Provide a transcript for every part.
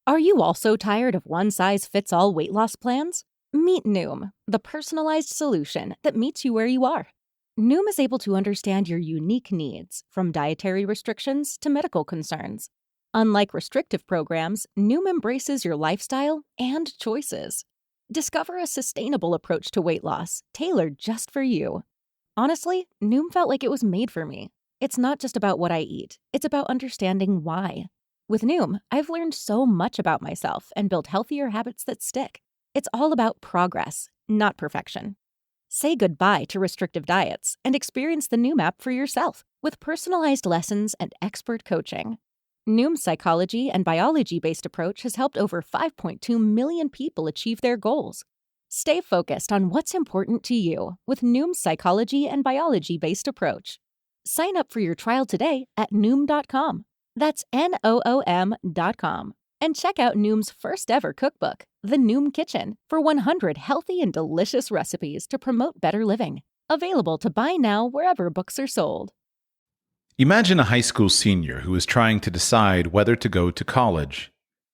Are you also tired of one-size-fits-all weight loss plans? Meet Noom, the personalized solution that meets you where you are. Noom is able to understand your unique needs, from dietary restrictions to medical concerns. Unlike restrictive programs, Noom embraces your lifestyle and choices. Discover a sustainable approach to weight loss, tailored just for you. Honestly, Noom felt like it was made for me. It's not just about what I eat, it's about understanding why. With Noom, I've learned so much about myself and built healthier habits that stick. It's all about progress, not perfection. Say goodbye to restrictive diets and experience the Noom app for yourself with personalized lessons and expert coaching. Noom's psychology and biology-based approach has helped over 5.2 million people achieve their goals. Stay focused on what's important to you with Noom's psychology and biology-based approach. Sign up for your trial today at Noom.com. That's Noom.com. And check out Noom's first ever cookbook, The Noom Kitchen, for 100 healthy and delicious recipes to promote better living. Available to buy now wherever books are sold. Imagine a high school senior who is trying to decide whether to go to college.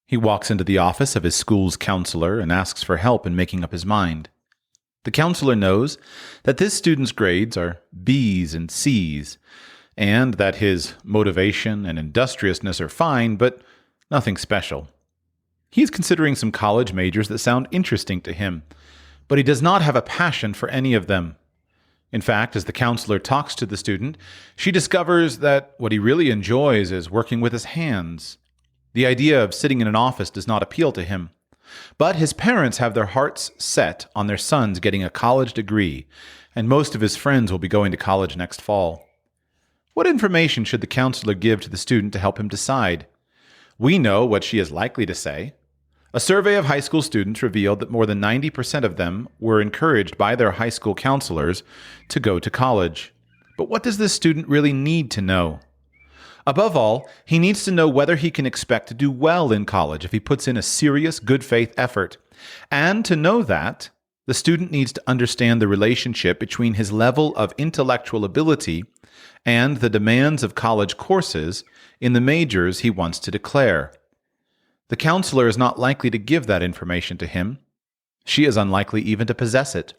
He walks into the office of his school's counselor and asks for help in making up his mind. The counselor knows that this student's grades are B's and C's, and that his motivation and industriousness are fine, but nothing special. He is considering some college majors that sound interesting to him, but he does not have a passion for any of them. In fact, as the counselor talks to the student, she discovers that what he really enjoys is working with his hands. The idea of sitting in an office does not appeal to him. But his parents have their hearts set on their sons getting a college degree, and most of his friends will be going to college next fall. What information should the counselor give to the student to help him decide? We know what she is likely to say. A survey of high school students revealed that more than 90% of them were encouraged by their high school counselors to go to college. But what does this student really need to know? Above all, he needs to know whether he can expect to do well in college if he puts in a serious, good faith effort. And to know that, the student needs to understand the relationship between his level of intellectual ability and the demands of college courses in the majors he wants to declare. The counselor is not likely to give that information to him. She is unlikely even to possess it.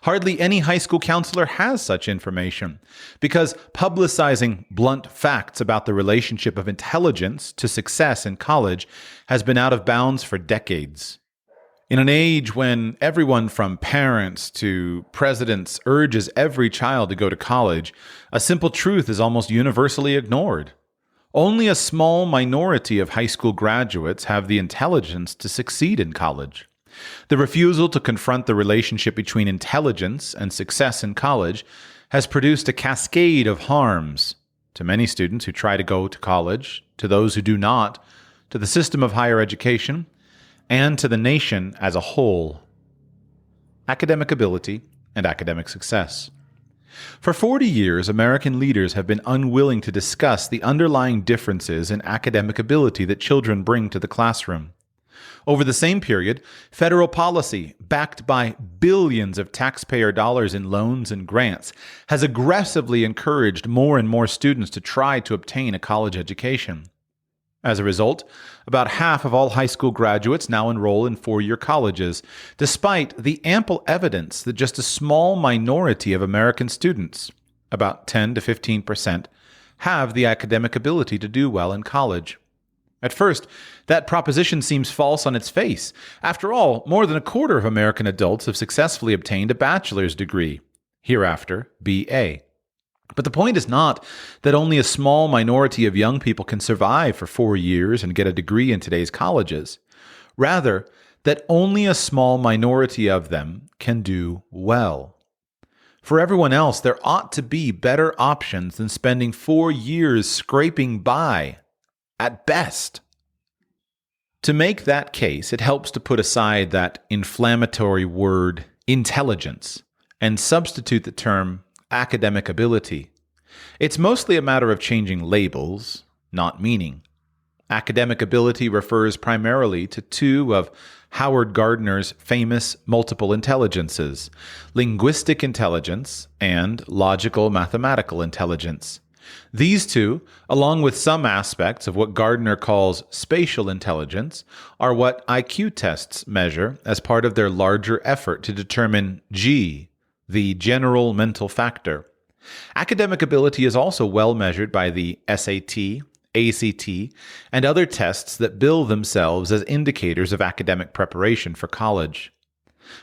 Hardly any high school counselor has such information, because publicizing blunt facts about the relationship of intelligence to success in college has been out of bounds for decades. In an age when everyone from parents to presidents urges every child to go to college, a simple truth is almost universally ignored. Only a small minority of high school graduates have the intelligence to succeed in college. The refusal to confront the relationship between intelligence and success in college has produced a cascade of harms to many students who try to go to college, to those who do not, to the system of higher education, and to the nation as a whole. Academic ability and academic success. For 40 years, American leaders have been unwilling to discuss the underlying differences in academic ability that children bring to the classroom. Over the same period, federal policy, backed by billions of taxpayer dollars in loans and grants, has aggressively encouraged more and more students to try to obtain a college education. As a result, about half of all high school graduates now enroll in four-year colleges, despite the ample evidence that just a small minority of American students, about 10 to 15%, have the academic ability to do well in college. At first, that proposition seems false on its face. After all, more than a quarter of American adults have successfully obtained a bachelor's degree, hereafter B.A. But the point is not that only a small minority of young people can survive for 4 years and get a degree in today's colleges. Rather, that only a small minority of them can do well. For everyone else, there ought to be better options than spending 4 years scraping by, at best. To make that case, it helps to put aside that inflammatory word intelligence and substitute the term academic ability. It's mostly a matter of changing labels, not meaning. Academic ability refers primarily to two of Howard Gardner's famous multiple intelligences, linguistic intelligence and logical mathematical intelligence. These two, along with some aspects of what Gardner calls spatial intelligence, are what IQ tests measure as part of their larger effort to determine G, the general mental factor. Academic ability is also well measured by the SAT, ACT, and other tests that bill themselves as indicators of academic preparation for college.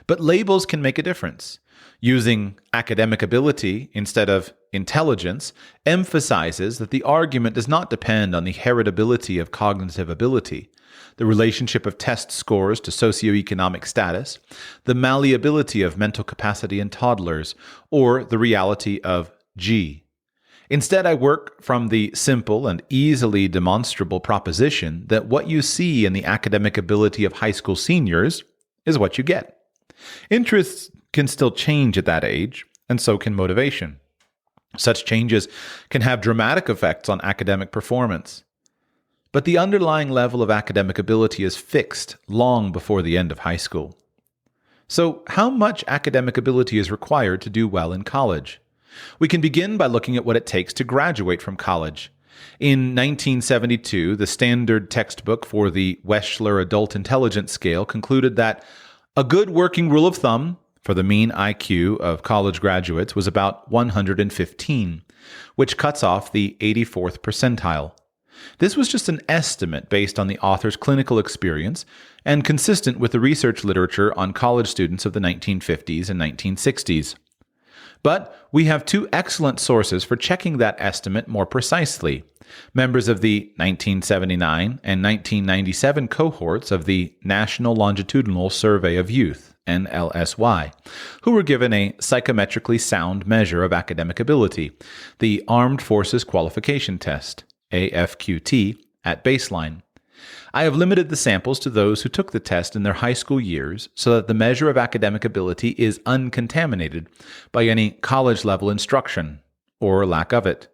But labels can make a difference. Using academic ability instead of intelligence emphasizes that the argument does not depend on the heritability of cognitive ability, the relationship of test scores to socioeconomic status, the malleability of mental capacity in toddlers, or the reality of G. Instead, I work from the simple and easily demonstrable proposition that what you see in the academic ability of high school seniors is what you get. Interests can still change at that age, and so can motivation. Such changes can have dramatic effects on academic performance. But the underlying level of academic ability is fixed long before the end of high school. So, how much academic ability is required to do well in college? We can begin by looking at what it takes to graduate from college. In 1972, the standard textbook for the Wechsler Adult Intelligence Scale concluded that a good working rule of thumb for the mean IQ of college graduates was about 115, which cuts off the 84th percentile. This was just an estimate based on the author's clinical experience and consistent with the research literature on college students of the 1950s and 1960s. But we have two excellent sources for checking that estimate more precisely. Members of the 1979 and 1997 cohorts of the National Longitudinal Survey of Youth, NLSY, who were given a psychometrically sound measure of academic ability, the Armed Forces Qualification Test, AFQT, at baseline. I have limited the samples to those who took the test in their high school years so that the measure of academic ability is uncontaminated by any college-level instruction, or lack of it.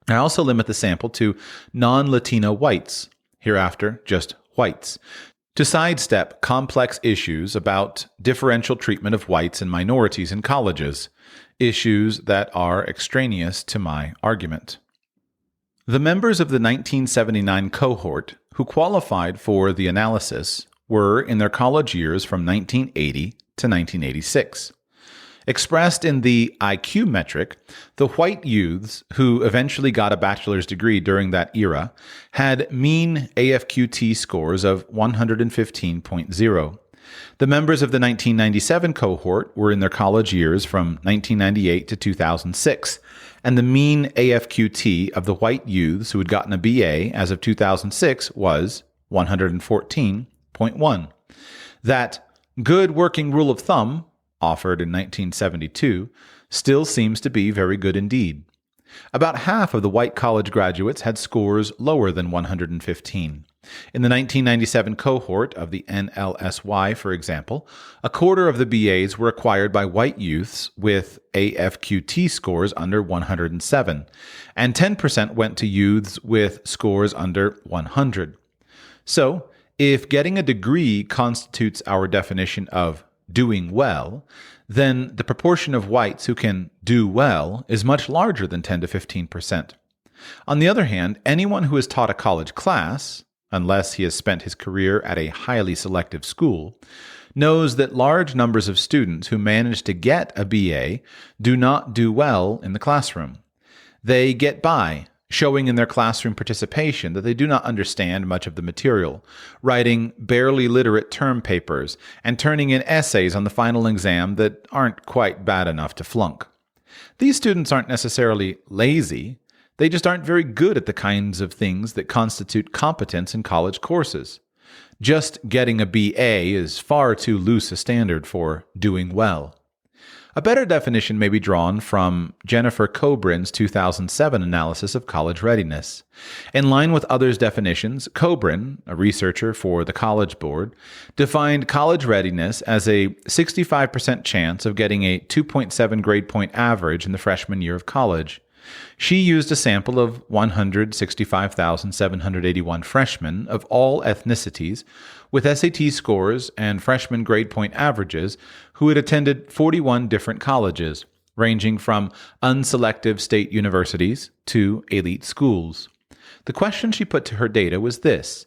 I also limit the sample to non-Latino whites, hereafter just whites, to sidestep complex issues about differential treatment of whites and minorities in colleges, issues that are extraneous to my argument. The members of the 1979 cohort who qualified for the analysis were in their college years from 1980 to 1986. Expressed in the IQ metric, the white youths who eventually got a bachelor's degree during that era had mean AFQT scores of 115.0. The members of the 1997 cohort were in their college years from 1998 to 2006, and the mean AFQT of the white youths who had gotten a BA as of 2006 was 114.1. That good working rule of thumb, offered in 1972, still seems to be very good indeed. About half of the white college graduates had scores lower than 115. In the 1997 cohort of the NLSY, for example, a quarter of the BAs were acquired by white youths with AFQT scores under 107, and 10% went to youths with scores under 100. So, if getting a degree constitutes our definition of doing well, then the proportion of whites who can do well is much larger than 10 to 15%. On the other hand, anyone who has taught a college class, unless he has spent his career at a highly selective school, knows that large numbers of students who manage to get a BA do not do well in the classroom. They get by, showing in their classroom participation that they do not understand much of the material, writing barely literate term papers, and turning in essays on the final exam that aren't quite bad enough to flunk. These students aren't necessarily lazy, they just aren't very good at the kinds of things that constitute competence in college courses. Just getting a BA is far too loose a standard for doing well. A better definition may be drawn from Jennifer Cobrin's 2007 analysis of college readiness. In line with others' definitions, Cobrin, a researcher for the College Board, defined college readiness as a 65% chance of getting a 2.7 grade point average in the freshman year of college. She used a sample of 165,781 freshmen of all ethnicities with SAT scores and freshman grade point averages who had attended 41 different colleges, ranging from unselective state universities to elite schools. The question she put to her data was this: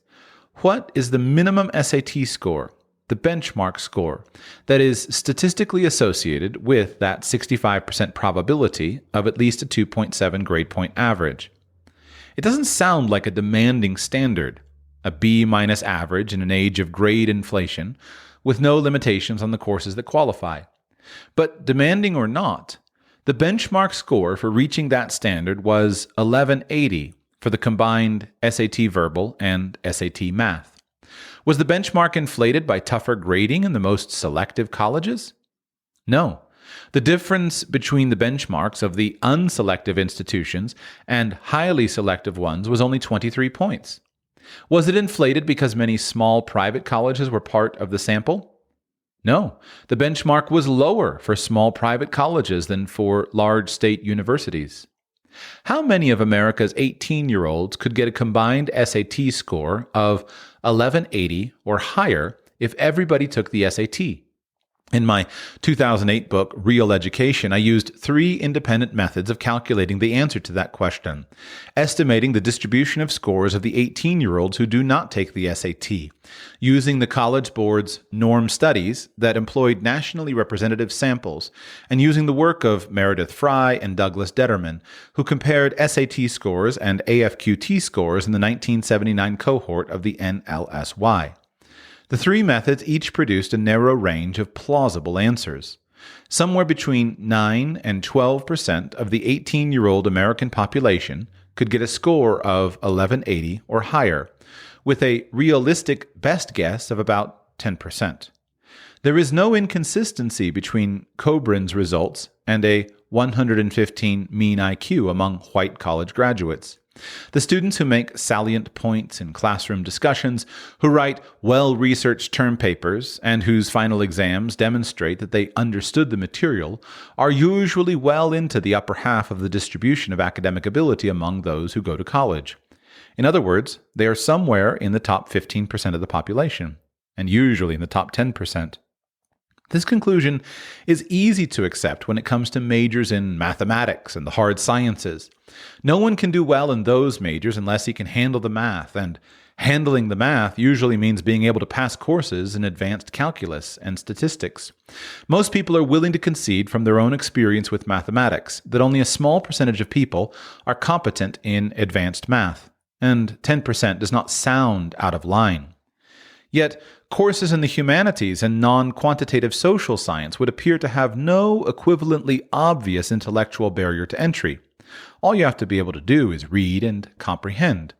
what is the minimum SAT score, the benchmark score, that is statistically associated with that 65% probability of at least a 2.7 grade point average? It doesn't sound like a demanding standard, a B- average in an age of grade inflation, with no limitations on the courses that qualify. But demanding or not, the benchmark score for reaching that standard was 1180 for the combined SAT Verbal and SAT Math. Was the benchmark inflated by tougher grading in the most selective colleges? No. The difference between the benchmarks of the unselective institutions and highly selective ones was only 23 points. Was it inflated because many small private colleges were part of the sample? No. The benchmark was lower for small private colleges than for large state universities. How many of America's 18-year-olds could get a combined SAT score of 1180 or higher if everybody took the SAT? In my 2008 book, Real Education, I used 3 independent methods of calculating the answer to that question, estimating the distribution of scores of the 18-year-olds who do not take the SAT, using the College Board's norm studies that employed nationally representative samples, and using the work of Meredith Fry and Douglas Detterman, who compared SAT scores and AFQT scores in the 1979 cohort of the NLSY. The 3 methods each produced a narrow range of plausible answers. Somewhere between 9 and 12% of the 18-year-old American population could get a score of 1180 or higher, with a realistic best guess of about 10%. There is no inconsistency between Cobrin's results and a 115 mean IQ among white college graduates. The students who make salient points in classroom discussions, who write well-researched term papers, and whose final exams demonstrate that they understood the material, are usually well into the upper half of the distribution of academic ability among those who go to college. In other words, they are somewhere in the top 15% of the population, and usually in the top 10%. This conclusion is easy to accept when it comes to majors in mathematics and the hard sciences. No one can do well in those majors unless he can handle the math, and handling the math usually means being able to pass courses in advanced calculus and statistics. Most people are willing to concede from their own experience with mathematics that only a small percentage of people are competent in advanced math, and 10% does not sound out of line. Yet, courses in the humanities and non-quantitative social science would appear to have no equivalently obvious intellectual barrier to entry. All you have to be able to do is read and comprehend.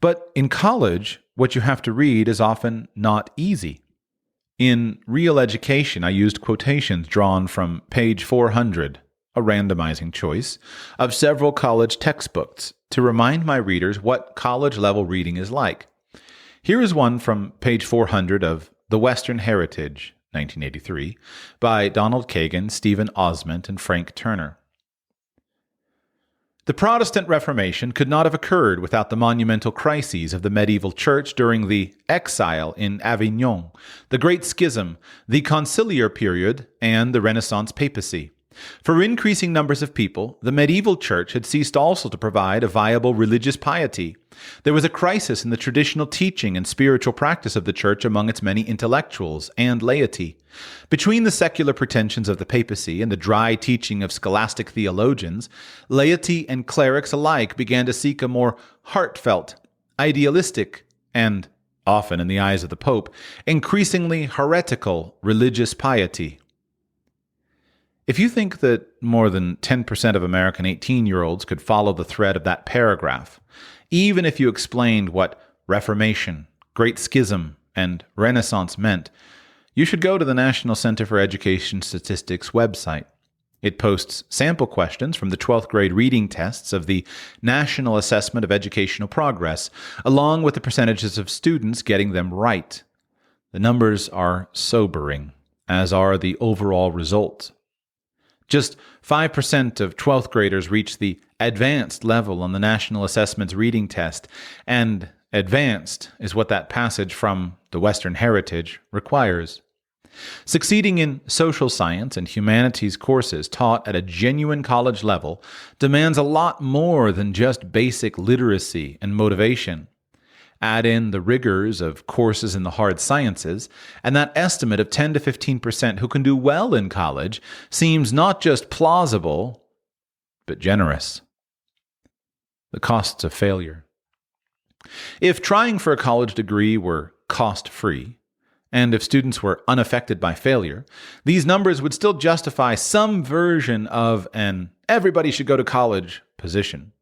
But in college, what you have to read is often not easy. In Real Education, I used quotations drawn from page 400, a randomizing choice, of several college textbooks to remind my readers what college-level reading is like. Here is one from page 400 of The Western Heritage, 1983, by Donald Kagan, Stephen Osment, and Frank Turner. The Protestant Reformation could not have occurred without the monumental crises of the medieval church during the exile in Avignon, the Great Schism, the Conciliar period, and the Renaissance papacy. For increasing numbers of people, the medieval church had ceased also to provide a viable religious piety. There was a crisis in the traditional teaching and spiritual practice of the church among its many intellectuals and laity. Between the secular pretensions of the papacy and the dry teaching of scholastic theologians, laity and clerics alike began to seek a more heartfelt, idealistic, and, often in the eyes of the Pope, increasingly heretical religious piety. If you think that more than 10% of American 18-year-olds could follow the thread of that paragraph, even if you explained what Reformation, Great Schism, and Renaissance meant, you should go to the National Center for Education Statistics website. It posts sample questions from the 12th grade reading tests of the National Assessment of Educational Progress, along with the percentages of students getting them right. The numbers are sobering, as are the overall results. Just 5% of 12th graders reach the advanced level on the National Assessment's reading test, and advanced is what that passage from The Western Heritage requires. Succeeding in social science and humanities courses taught at a genuine college level demands a lot more than just basic literacy and motivation. Add in the rigors of courses in the hard sciences, and that estimate of 10 to 15% who can do well in college seems not just plausible, but generous. The costs of failure. If trying for a college degree were cost-free, and if students were unaffected by failure, these numbers would still justify some version of an everybody should go to college position.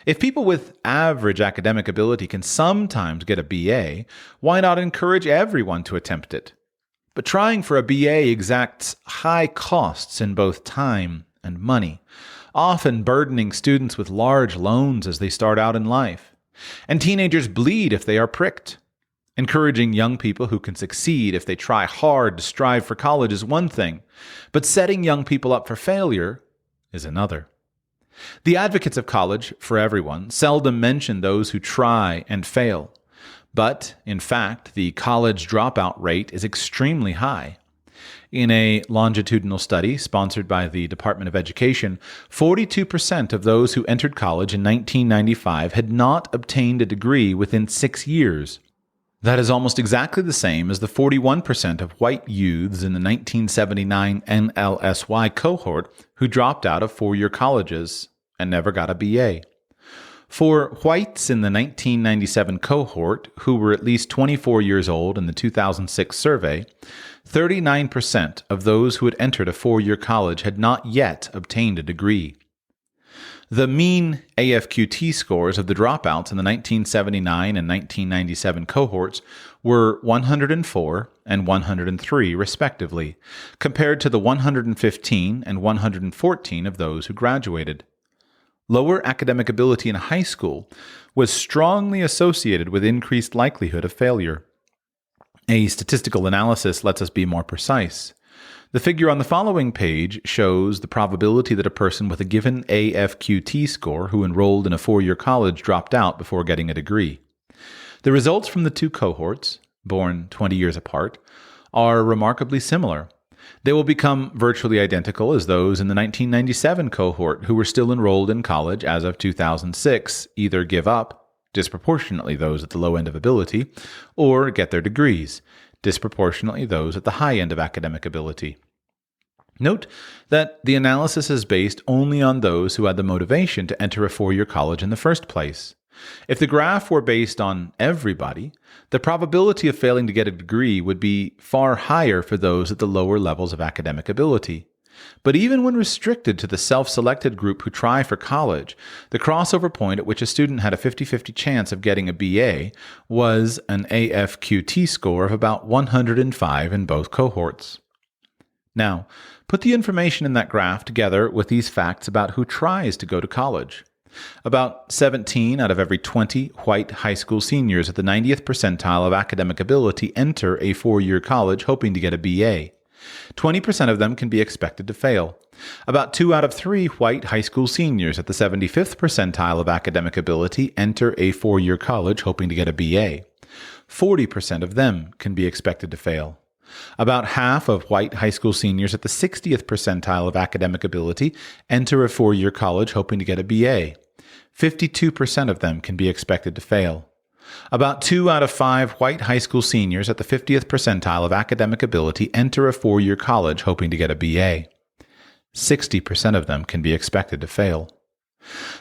If people with average academic ability can sometimes get a BA, why not encourage everyone to attempt it? But trying for a BA exacts high costs in both time and money, often burdening students with large loans as they start out in life. And teenagers bleed if they are pricked. Encouraging young people who can succeed if they try hard to strive for college is one thing, but setting young people up for failure is another. The advocates of college for everyone seldom mention those who try and fail. But, in fact, the college dropout rate is extremely high. In a longitudinal study sponsored by the Department of Education, 42% of those who entered college in 1995 had not obtained a degree within 6 years. That is almost exactly the same as the 41% of white youths in the 1979 NLSY cohort who dropped out of four-year colleges and never got a BA. For whites in the 1997 cohort who were at least 24 years old in the 2006 survey, 39% of those who had entered a four-year college had not yet obtained a degree. The mean AFQT scores of the dropouts in the 1979 and 1997 cohorts were 104 and 103, respectively, compared to the 115 and 114 of those who graduated. Lower academic ability in high school was strongly associated with increased likelihood of failure. A statistical analysis lets us be more precise. The figure on the following page shows the probability that a person with a given AFQT score who enrolled in a four-year college dropped out before getting a degree. The results from the two cohorts, born 20 years apart, are remarkably similar. They will become virtually identical as those in the 1997 cohort who were still enrolled in college as of 2006 either give up, disproportionately those at the low end of ability, or get their degrees, disproportionately those at the high end of academic ability. Note that the analysis is based only on those who had the motivation to enter a four-year college in the first place. If the graph were based on everybody, the probability of failing to get a degree would be far higher for those at the lower levels of academic ability. But even when restricted to the self-selected group who try for college, the crossover point at which a student had a 50-50 chance of getting a BA was an AFQT score of about 105 in both cohorts. Now, put the information in that graph together with these facts about who tries to go to college. About 17 out of every 20 white high school seniors at the 90th percentile of academic ability enter a four-year college hoping to get a BA. 20% of them can be expected to fail. About 2 out of 3 white high school seniors at the 75th percentile of academic ability enter a four-year college hoping to get a BA. 40% of them can be expected to fail. About half of white high school seniors at the 60th percentile of academic ability enter a four-year college hoping to get a BA. 52% of them can be expected to fail. About 2 out of 5 white high school seniors at the 50th percentile of academic ability enter a four-year college hoping to get a BA. 60% of them can be expected to fail.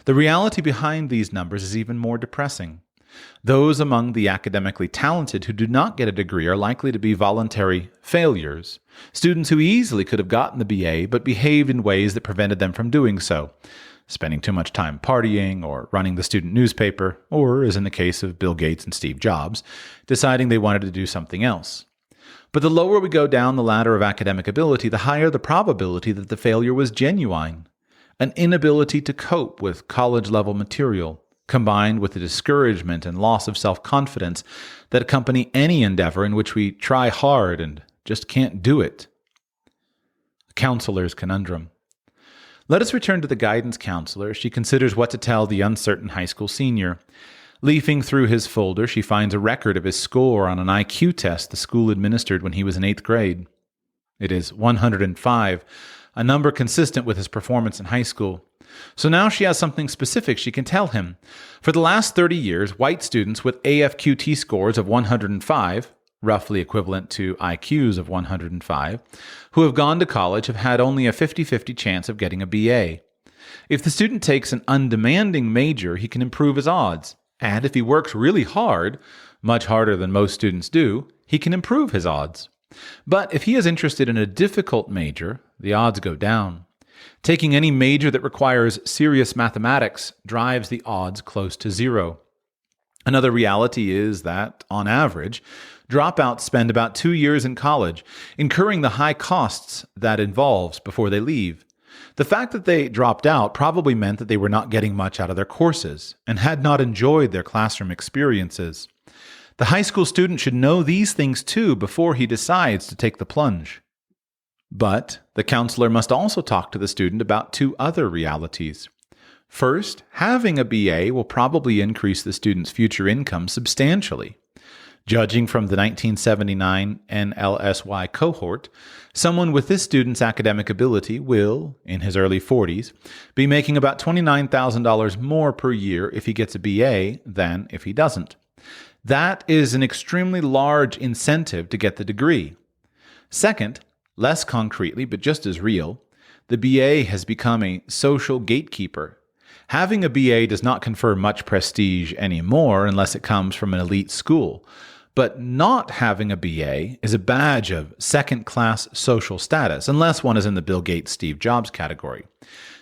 The reality behind these numbers is even more depressing. Those among the academically talented who do not get a degree are likely to be voluntary failures, students who easily could have gotten the BA but behaved in ways that prevented them from doing so, spending too much time partying or running the student newspaper, or, as in the case of Bill Gates and Steve Jobs, deciding they wanted to do something else. But the lower we go down the ladder of academic ability, the higher the probability that the failure was genuine. An inability to cope with college-level material, combined with the discouragement and loss of self-confidence that accompany any endeavor in which we try hard and just can't do it. A counselor's conundrum. Let us return to the guidance counselor as she considers what to tell the uncertain high school senior. Leafing through his folder, she finds a record of his score on an IQ test the school administered when he was in 8th grade. It is 105, a number consistent with his performance in high school. So now she has something specific she can tell him. For the last 30 years, white students with AFQT scores of 105, roughly equivalent to IQs of 105, who have gone to college have had only a 50-50 chance of getting a BA. If the student takes an undemanding major, he can improve his odds. And if he works really hard, much harder than most students do, he can improve his odds. But if he is interested in a difficult major, the odds go down. Taking any major that requires serious mathematics drives the odds close to zero. Another reality is that, on average, dropouts spend about 2 years in college, incurring the high costs that involves before they leave. The fact that they dropped out probably meant that they were not getting much out of their courses and had not enjoyed their classroom experiences. The high school student should know these things too before he decides to take the plunge. But the counselor must also talk to the student about two other realities. First, having a BA will probably increase the student's future income substantially. Judging from the 1979 NLSY cohort, someone with this student's academic ability will, in his early 40s, be making about $29,000 more per year if he gets a BA than if he doesn't. That is an extremely large incentive to get the degree. Second, less concretely but just as real, the BA has become a social gatekeeper. Having a BA does not confer much prestige anymore unless it comes from an elite school. But not having a BA is a badge of second-class social status, unless one is in the Bill Gates, Steve Jobs category.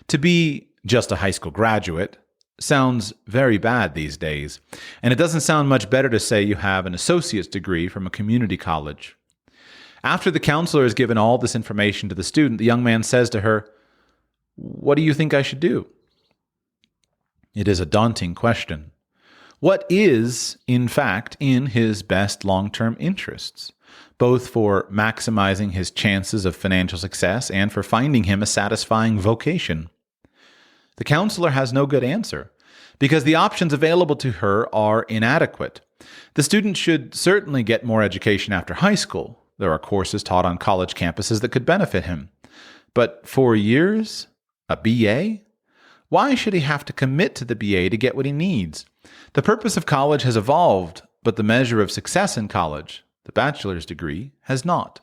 To be just a high school graduate sounds very bad these days, and it doesn't sound much better to say you have an associate's degree from a community college. After the counselor has given all this information to the student, the young man says to her, "What do you think I should do?" It is a daunting question. What is, in fact, in his best long-term interests, both for maximizing his chances of financial success and for finding him a satisfying vocation? The counselor has no good answer, because the options available to her are inadequate. The student should certainly get more education after high school. There are courses taught on college campuses that could benefit him. But 4 years? A BA? Why should he have to commit to the BA to get what he needs? The purpose of college has evolved, but the measure of success in college, the bachelor's degree, has not.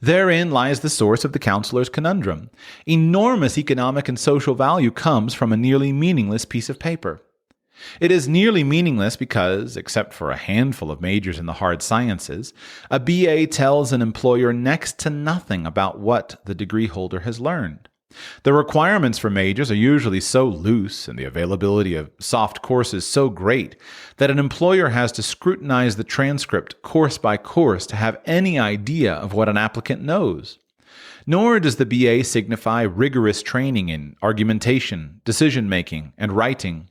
Therein lies the source of the counselor's conundrum. Enormous economic and social value comes from a nearly meaningless piece of paper. It is nearly meaningless because, except for a handful of majors in the hard sciences, a BA tells an employer next to nothing about what the degree holder has learned. The requirements for majors are usually so loose and the availability of soft courses so great that an employer has to scrutinize the transcript course by course to have any idea of what an applicant knows. Nor does the BA signify rigorous training in argumentation, decision-making, and writing.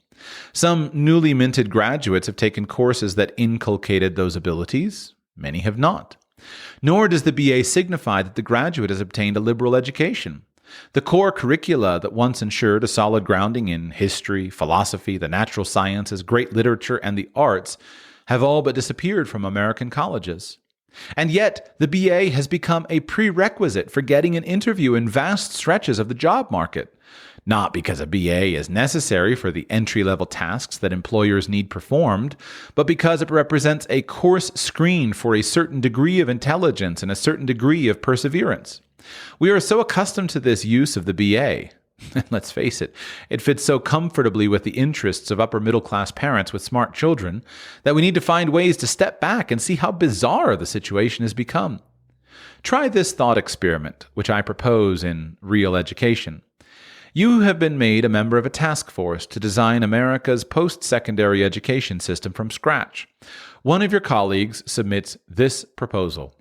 Some newly minted graduates have taken courses that inculcated those abilities. Many have not. Nor does the BA signify that the graduate has obtained a liberal education. The core curricula that once ensured a solid grounding in history, philosophy, the natural sciences, great literature, and the arts have all but disappeared from American colleges. And yet, the BA has become a prerequisite for getting an interview in vast stretches of the job market. Not because a BA is necessary for the entry-level tasks that employers need performed, but because it represents a course screen for a certain degree of intelligence and a certain degree of perseverance. We are so accustomed to this use of the BA. Let's face it, it fits so comfortably with the interests of upper-middle-class parents with smart children that we need to find ways to step back and see how bizarre the situation has become. Try this thought experiment, which I propose in Real Education. You have been made a member of a task force to design America's post-secondary education system from scratch. One of your colleagues submits this proposal.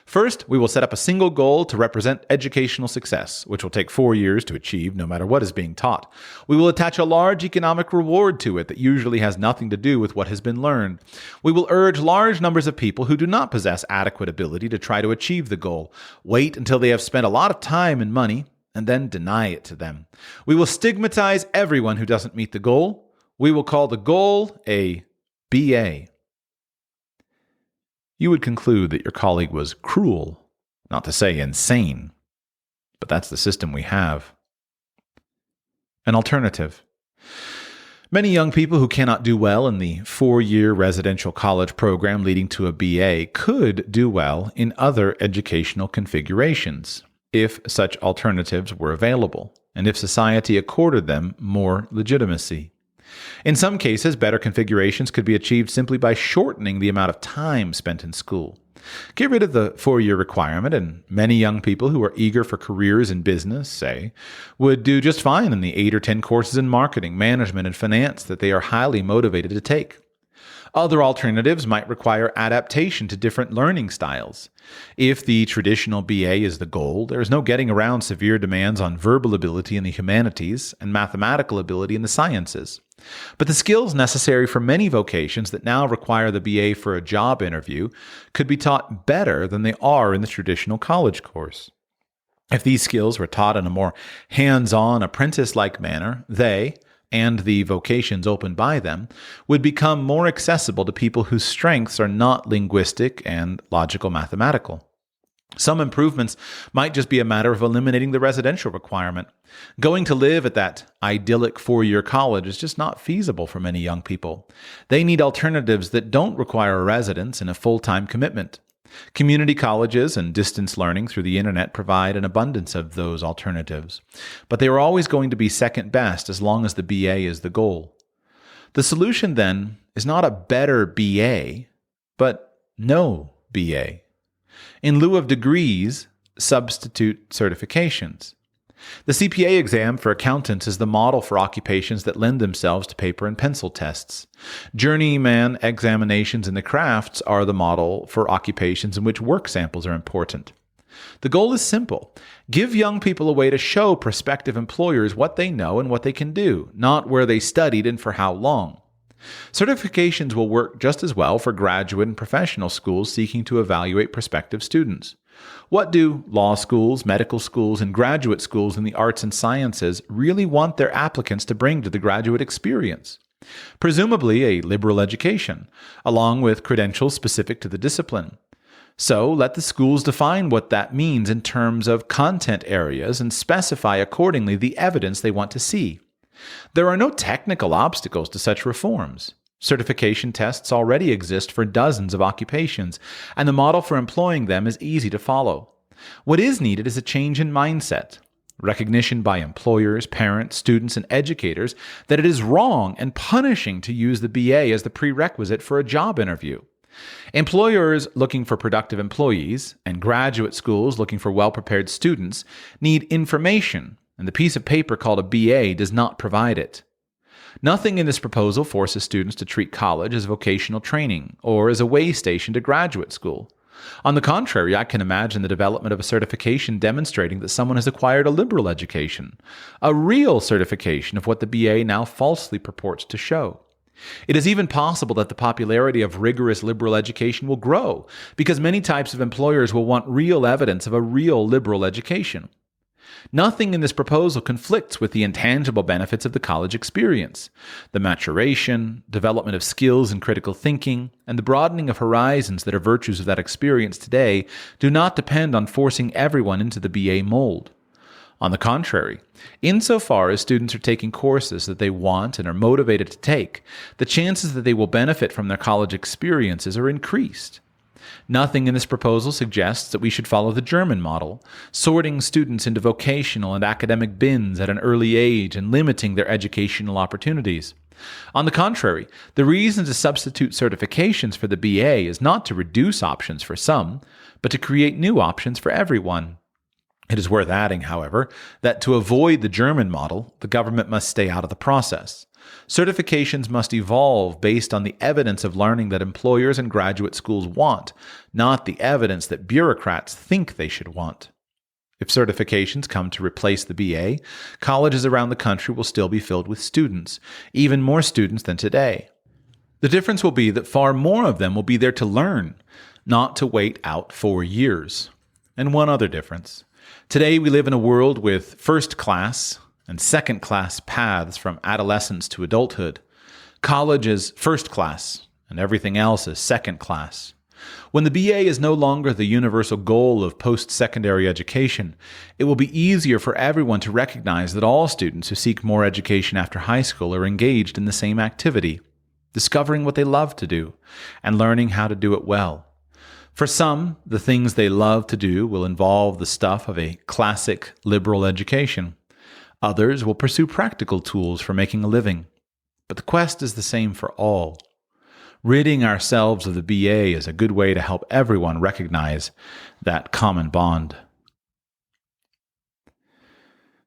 First, we will set up a single goal to represent educational success, which will take 4 years to achieve no matter what is being taught. We will attach a large economic reward to it that usually has nothing to do with what has been learned. We will urge large numbers of people who do not possess adequate ability to try to achieve the goal. Wait until they have spent a lot of time and money, and then deny it to them. We will stigmatize everyone who doesn't meet the goal. We will call the goal a BA. You would conclude that your colleague was cruel, not to say insane, but that's the system we have. An alternative. Many young people who cannot do well in the 4-year residential college program leading to a BA could do well in other educational configurations if such alternatives were available, and if society accorded them more legitimacy. In some cases, better configurations could be achieved simply by shortening the amount of time spent in school. Get rid of the 4-year requirement, and many young people who are eager for careers in business, say, would do just fine in the 8 or 10 courses in marketing, management, and finance that they are highly motivated to take. Other alternatives might require adaptation to different learning styles. If the traditional BA is the goal, there is no getting around severe demands on verbal ability in the humanities and mathematical ability in the sciences. But the skills necessary for many vocations that now require the BA for a job interview could be taught better than they are in the traditional college course. If these skills were taught in a more hands-on, apprentice-like manner, they, and the vocations opened by them, would become more accessible to people whose strengths are not linguistic and logical mathematical. Some improvements might just be a matter of eliminating the residential requirement. Going to live at that idyllic 4-year college is just not feasible for many young people. They need alternatives that don't require a residence and a full-time commitment. Community colleges and distance learning through the internet provide an abundance of those alternatives, but they are always going to be second best as long as the BA is the goal. The solution, then, is not a better BA, but no BA. In lieu of degrees, substitute certifications. The CPA exam for accountants is the model for occupations that lend themselves to paper and pencil tests. Journeyman examinations in the crafts are the model for occupations in which work samples are important. The goal is simple. Give young people a way to show prospective employers what they know and what they can do, not where they studied and for how long. Certifications will work just as well for graduate and professional schools seeking to evaluate prospective students. What do law schools, medical schools, and graduate schools in the arts and sciences really want their applicants to bring to the graduate experience? Presumably a liberal education, along with credentials specific to the discipline. So let the schools define what that means in terms of content areas and specify accordingly the evidence they want to see. There are no technical obstacles to such reforms. Certification tests already exist for dozens of occupations, and the model for employing them is easy to follow. What is needed is a change in mindset, recognition by employers, parents, students, and educators that it is wrong and punishing to use the BA as the prerequisite for a job interview. Employers looking for productive employees and graduate schools looking for well-prepared students need information, and the piece of paper called a BA does not provide it. Nothing in this proposal forces students to treat college as vocational training or as a way station to graduate school. On the contrary, I can imagine the development of a certification demonstrating that someone has acquired a liberal education, a real certification of what the BA now falsely purports to show. It is even possible that the popularity of rigorous liberal education will grow because many types of employers will want real evidence of a real liberal education. Nothing in this proposal conflicts with the intangible benefits of the college experience. The maturation, development of skills and critical thinking, and the broadening of horizons that are virtues of that experience today do not depend on forcing everyone into the BA mold. On the contrary, insofar as students are taking courses that they want and are motivated to take, the chances that they will benefit from their college experiences are increased. Nothing in this proposal suggests that we should follow the German model, sorting students into vocational and academic bins at an early age and limiting their educational opportunities. On the contrary, the reason to substitute certifications for the BA is not to reduce options for some, but to create new options for everyone. It is worth adding, however, that to avoid the German model, the government must stay out of the process. Certifications must evolve based on the evidence of learning that employers and graduate schools want, not the evidence that bureaucrats think they should want. If certifications come to replace the BA, colleges around the country will still be filled with students, even more students than today. The difference will be that far more of them will be there to learn, not to wait out 4 years. And one other difference. Today we live in a world with first-class and second-class paths from adolescence to adulthood. College is first class, and everything else is second class. When the BA is no longer the universal goal of post-secondary education, it will be easier for everyone to recognize that all students who seek more education after high school are engaged in the same activity, discovering what they love to do and learning how to do it well. For some, the things they love to do will involve the stuff of a classic liberal education. Others will pursue practical tools for making a living. But the quest is the same for all. Ridding ourselves of the BA is a good way to help everyone recognize that common bond.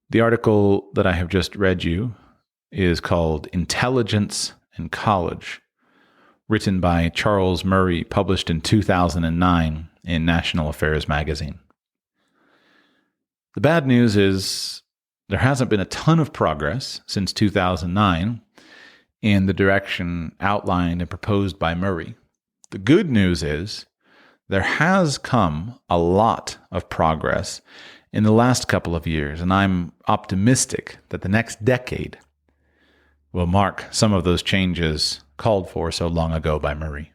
The article that I have just read you is called Intelligence in College, written by Charles Murray, published in 2009 in National Affairs magazine. The bad news is there hasn't been a ton of progress since 2009 in the direction outlined and proposed by Murray. The good news is there has come a lot of progress in the last couple of years, and I'm optimistic that the next decade will mark some of those changes called for so long ago by Murray.